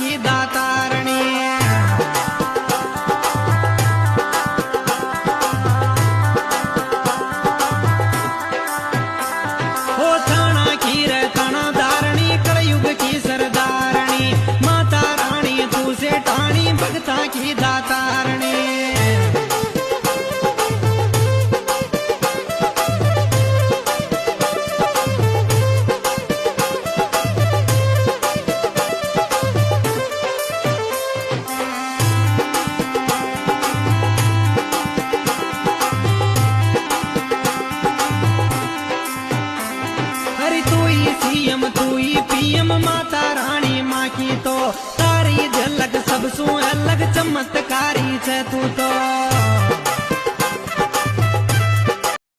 की दातारणी। हो थाना की रे थाना धारणी, कलयुग की सरदारणी, माता रानी तू से टाणी, भगता की दातारणी। सीएम तू ही पीएम, माता रानी माँ की तो तारी झलक सबसू अलग चमत्कारी छे तू तो।